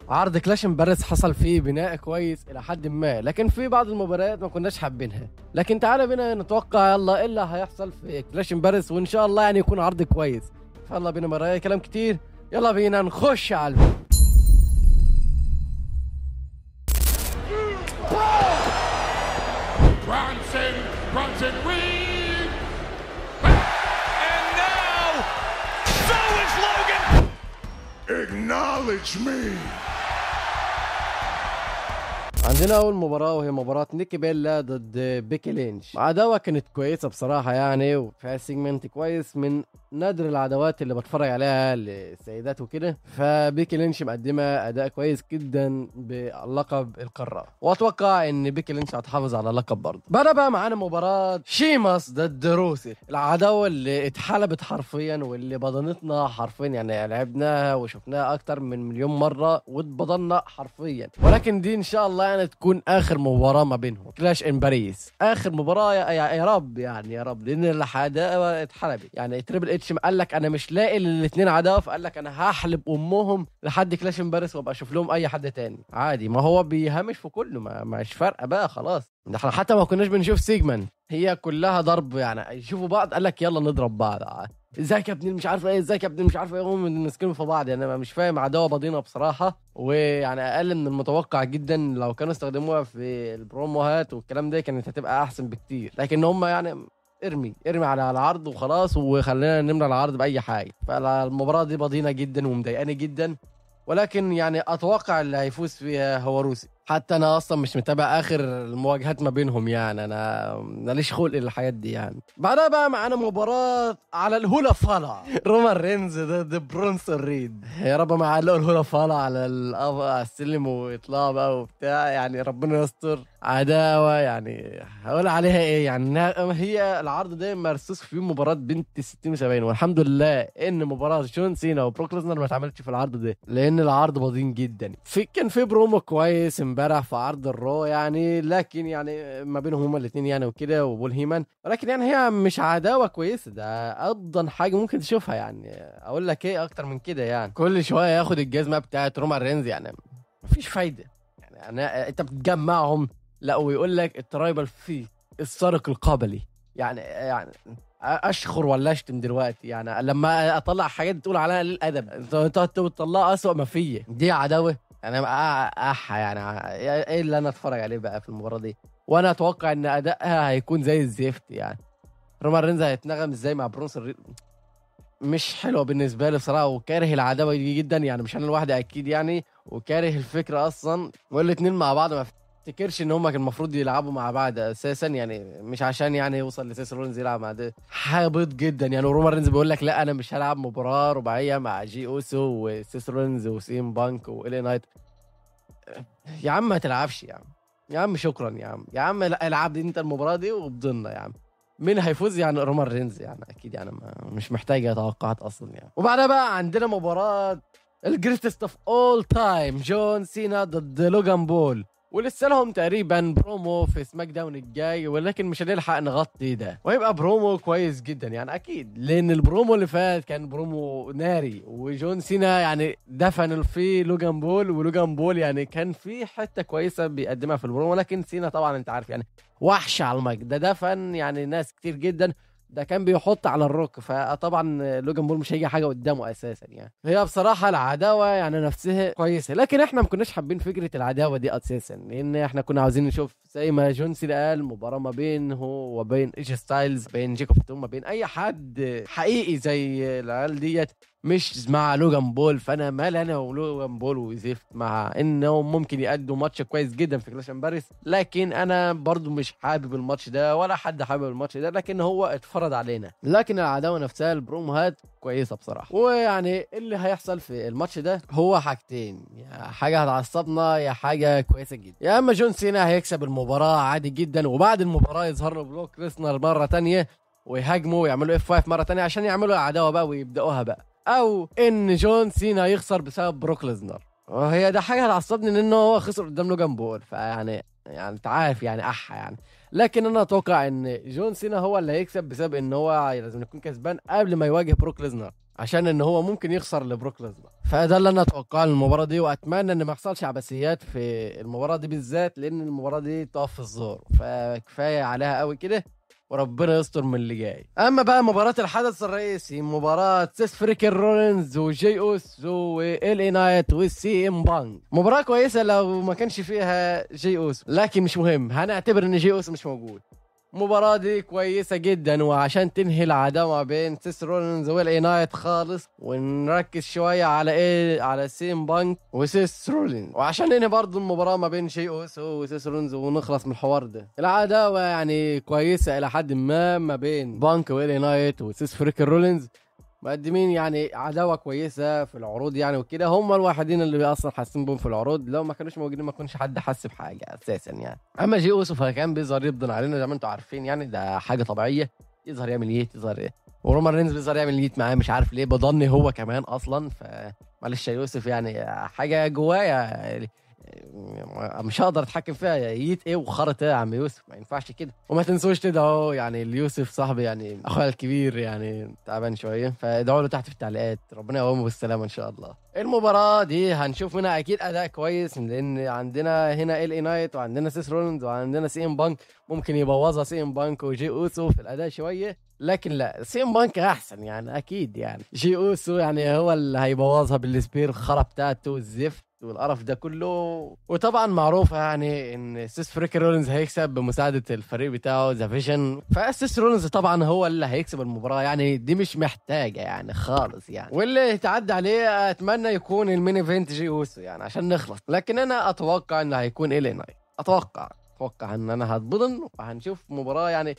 عرض كلاش امبارس حصل فيه بناء كويس الى حد ما، لكن في بعض المباريات ما كناش حابينها. لكن تعالى بينا نتوقع يلا ايه اللي هيحصل في كلاش امبارس، وان شاء الله يعني يكون عرض كويس. فيلا بينا مرايا كلام كتير، يلا بينا نخش على الفيديو. Bronson Reed, and now so is Logan. Acknowledge me. عندنا اول مباراه وهي مباراه نيكي بيلا ضد بيكي لينش. عداوه كانت كويسه بصراحه يعني، وفيها سيجمنت كويس، من نادر العداوات اللي بتفرج عليها للسيدات وكده. فبيكي لينش مقدمه اداء كويس جدا بلقب القاره، واتوقع ان بيكي لينش هتحافظ على اللقب برضه. بقى معانا مباراه شيماس ضد روسي، العداوه اللي اتحلبت حرفيا واللي بضنتنا حرفيا، يعني لعبناها وشفناها اكتر من مليون مره واتبضلنا حرفيا. ولكن دي ان شاء الله يعني تكون اخر مباراه ما بينهم، كلاش ان باريس اخر مباراه يا رب، يعني يا رب، لان العداوه اتحلبت. يعني تريبل اتش قال لك انا مش لاقي للاثنين عداوه، فقال لك انا هحلب امهم لحد كلاش ان باريس وابقى اشوف لهم اي حد تاني عادي. ما هو بيهمش في كله، مش فارقه بقى خلاص. ده احنا حتى ما كناش بنشوف سيجمنت، هي كلها ضرب يعني، يشوفوا بعض قال لك يلا نضرب بعض. ازيك يا ابني مش عارف ايه، ازيك يا ابني مش عارف ايه، هم ماسكين في بعض. يعني انا مش فاهم، عداوه بضينه بصراحه، ويعني اقل من المتوقع جدا. لو كانوا استخدموها في البروموهات والكلام ده كانت هتبقى احسن بكتير، لكن هم يعني ارمي على العرض وخلاص، وخلينا نملى العرض باي حاجه. فالمباراه دي بضينه جدا ومضايقاني جدا، ولكن يعني اتوقع اللي هيفوز فيها هو روسي. حتى انا اصلا مش متابع اخر المواجهات ما بينهم، يعني انا ماليش خلق للحاجات دي. يعني بعدها بقى معانا مباراه على الهولا فالا، رومان رينز ضد برونسون ريد. يا رب ما علقوا الهولا فالا على السلم ويطلعوا بقى وبتاع، يعني ربنا يستر. عداوه يعني هقول عليها ايه، يعني هي العرض ده مرسوس فيه مباراه بنت 60 و70، والحمد لله ان مباراه جون سينا وبروك ليزنر ما اتعملتش في العرض ده، لان العرض بضين جدا. كان في برومو كويس امبارح في عرض الرو يعني، لكن يعني ما بينهم هما الاثنين يعني وكده وبول هيمان، ولكن يعني هي مش عداوه كويسه. ده افضل حاجه ممكن تشوفها، يعني اقول لك ايه اكتر من كده؟ يعني كل شويه ياخد الجزمه بتاعت رومان رينز، يعني مفيش فايده. يعني انت بتجمعهم، لا ويقول لك الترايبل فيه السارق القبلي. يعني اشخر ولا اشتم دلوقتي؟ يعني لما اطلع حاجات تقول عليها قليل الادب، انت بتطلع اسوأ ما فيا. دي عداوه يعني يعني ايه اللي انا اتفرج عليه بقى في المباراه دي؟ وانا اتوقع ان ادائها هيكون زي الزفت. يعني رومان رينز هيتنغم ازاي مع برونسون؟ مش حلوه بالنسبه لي بصراحه، وكاره العداوه دي جدا. يعني مش انا لوحدي اكيد يعني، وكاره الفكره اصلا. والاثنين مع بعض ما افتكرش ان هم كان المفروض يلعبوا مع بعض اساسا، يعني مش عشان يعني يوصل لسيس رولينز يلعب مع ده. حابط جدا يعني. ورومان رينز بيقول لك لا انا مش هلعب مباراه رباعيه مع جي اوسو وسيس رولينز وسيم بانك والي نايت. يا عم ما تلعبش يا عم، يا عم شكرا يا عم، يا عم لا العب انت المباراه دي وبضلنا يا عم. مين هيفوز؟ يعني رومان رينز يعني اكيد، يعني مش محتاجه توقعات اصلا يعني. وبعدها بقى عندنا مباراه الجريتست اوف اول تايم، جون سينا ضد لوجان بول. ولسه لهم تقريبا برومو في سماك داون الجاي، ولكن مش هنلحق نغطي ده، ويبقى برومو كويس جدا يعني اكيد، لان البرومو اللي فات كان برومو ناري، وجون سينا يعني دفن فيه لوجان بول، ولوجان بول يعني كان في حته كويسه بيقدمها في البرومو، لكن سينا طبعا انت عارف يعني وحش على المايك، ده دفن يعني ناس كتير جدا، ده كان بيحط على الروك. فطبعا لوجان بول مش هيجي حاجه قدامه اساسا. يعني هي بصراحه العداوه يعني نفسها كويسه، لكن احنا ما كناش حابين فكره العداوه دي اساسا، لان احنا كنا عاوزين نشوف زي ما جون سينا قال مباراه ما بينه وبين ايج ستايلز، بين جيكوب توم، ما بين اي حد حقيقي زي العيال ديت، مش مع لوجان بول. فانا مال انا ولوجان بول وزفت، مع انه ممكن يأدوا ماتش كويس جدا في كلاش باريس، لكن انا برضو مش حابب الماتش ده ولا حد حابب الماتش ده، لكن هو اتفرض علينا. لكن العداوه نفسها البروموهات كويسه بصراحه. ويعني اللي هيحصل في الماتش ده هو حاجتين، يا حاجه هتعصبنا يا حاجه كويسه جدا. يا اما جون سينا هيكسب المباراه عادي جدا، وبعد المباراه يظهر له بروك ليسنر مره تانية ويهاجموا ويعملوا اف 5 مره تانية عشان يعملوا العداوه بقى ويبداوها بقى، او ان جون سينا يخسر بسبب بروك ليزنر. وهي ده حاجه هتعصبني لانه هو خسر قدام لوجان بول، فيعني انت عارف يعني يعني. لكن انا اتوقع ان جون سينا هو اللي هيكسب بسبب ان هو لازم يكون كسبان قبل ما يواجه بروك ليزنر. عشان ان هو ممكن يخسر لبروك ليزنر. فده اللي انا اتوقعه للمباراه دي، واتمنى ان ما يحصلش عبثيات في المباراه دي بالذات، لان المباراه دي تقف في الزور، فكفايه عليها قوي كده، وربنا يستر من اللي جاي. اما بقى مباراه الحدث الرئيسي، مباراه سيس فريكن رولينز وجي اوسو وال اي نايت والسي ام بانك. مباراه كويسه لو ما كانش فيها جي اوسو، لكن مش مهم، هنعتبر ان جي اوسو مش موجود. المباراة دي كويسة جدا، وعشان تنهي العداوة بين سيس رولينز والاي نايت خالص، ونركز شوية على على سيم بانك وسيس رولينز، وعشان ننهي برضو المباراة ما بين شي اوسو وسيس رولينز ونخلص من الحوار ده. العداوة يعني كويسة إلى حد ما بين بانك والاي نايت وسيس فريكن رولينز، مقدمين يعني عداوه كويسه في العروض يعني وكده. هم الوحيدين اللي اصلا حاسين بهم في العروض، لو ما كانوش موجودين ما كانش حد حس بحاجه اساسا يعني. اما جي اوسو فكان بيظهر يبدن علينا زي ما انتم عارفين، يعني ده حاجه طبيعيه، يظهر يعمل ييت، يظهر ايه، ورومان رينز بيظهر يعمل ييت معاه، مش عارف ليه بضني هو كمان اصلا. فمعلش يا يوسف يعني حاجه جوايا مش هقدر اتحكم فيها، ييت ايه وخرط ايه يا عم يوسف، ما ينفعش كده. وما تنسوش كده اهو، يعني اليوسف صاحبي يعني اخويا الكبير يعني تعبان شويه، فادعوا له تحت في التعليقات، ربنا يقومه بالسلامه ان شاء الله. المباراه دي هنشوف منها اكيد اداء كويس، لان عندنا هنا ال اي نايت وعندنا سيس رولينز وعندنا سي ام بانك، ممكن يبوظها سي ام بانك وجي اوسو في الاداء شويه، لكن لا، سي ام بانك احسن يعني اكيد. يعني جي اوسو يعني هو اللي هيبوظها بالسبير الخرا بتاعته والزفت والقرف ده كله. وطبعا معروفه يعني ان سيس فريكن رولينز هيكسب بمساعده الفريق بتاعه ذا فيجن، فسيس رولينز طبعا هو اللي هيكسب المباراه، يعني دي مش محتاجه يعني خالص يعني. واللي يتعدى عليه اتمنى يكون المين ايفنت جي اوسو يعني عشان نخلص، لكن انا اتوقع انه هيكون الي نايت. اتوقع ان انا هتبضن وهنشوف مباراه يعني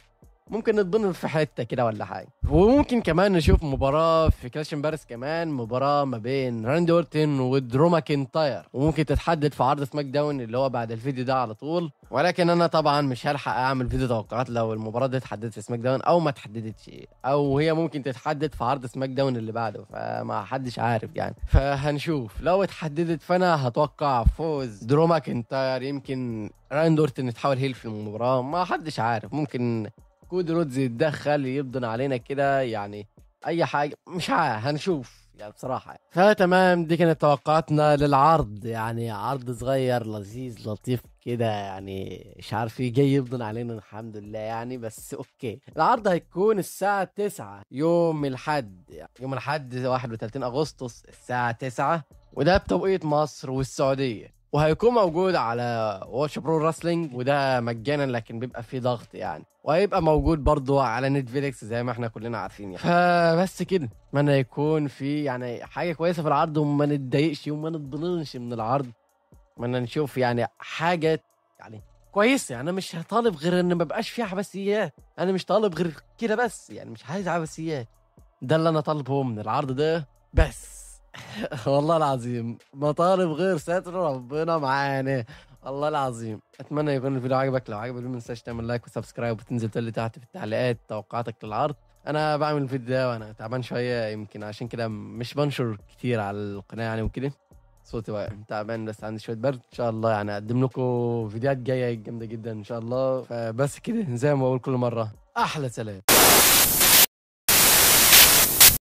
ممكن نتبنر في حته كده ولا حاجه. وممكن كمان نشوف مباراه في كلاش باريس، كمان مباراه ما بين راندي اورتن ودرو ماكنتاير، وممكن تتحدد في عرض سماك داون اللي هو بعد الفيديو ده على طول. ولكن انا طبعا مش هلحق اعمل فيديو توقعات لو المباراه دي اتحددت في سماك داون او ما اتحددتش، او هي ممكن تتحدد في عرض سماك داون اللي بعده، فما حدش عارف يعني. فهنشوف لو اتحددت، فانا هتوقع فوز درو ماكنتاير. يمكن راندي اورتن يتحول هيل في المباراه، ما حدش عارف، ممكن كود رودز يتدخل يبدن علينا كده يعني، اي حاجه مش عارف، هنشوف يعني بصراحه. فتمام، دي كانت توقعاتنا للعرض، يعني عرض صغير لذيذ لطيف كده، يعني مش عارف ايه جاي يبدن علينا، الحمد لله يعني. بس اوكي، العرض هيكون الساعه 9 يوم الاحد، يعني يوم الاحد 31 اغسطس الساعه 9، وده بتوقيت مصر والسعوديه، وهيكون موجود على واتش برو راسلينج، وده مجانا لكن بيبقى فيه ضغط يعني، وهيبقى موجود برضو على نتفليكس زي ما احنا كلنا عارفين يعني. فبس كده، اتمنى يكون في يعني حاجه كويسه في العرض، وما نتضايقش وما نتضلنش من العرض، اتمنى نشوف يعني حاجه يعني كويسه. يعني انا مش طالب غير ان ما بقاش فيها عبثيات، انا مش طالب غير كده بس، يعني مش عايز عبثيات، ده اللي انا طالبه من العرض ده بس. والله العظيم ما طالب غير ستر ربنا معانا، والله العظيم. اتمنى يكون الفيديو عجبك، لو عجبك ما تنساش تعمل لايك وسبسكرايب، وتنزل تقول لي تحت في التعليقات توقعاتك للعرض. انا بعمل الفيديو ده وانا تعبان شويه، يمكن عشان كده مش بنشر كتير على القناه يعني وكده، صوتي واقع تعبان، بس عندي شويه برد. ان شاء الله يعني اقدم لكم فيديوهات جايه جامده جدا ان شاء الله. فبس كده، زي ما بقول كل مره، احلى سلام.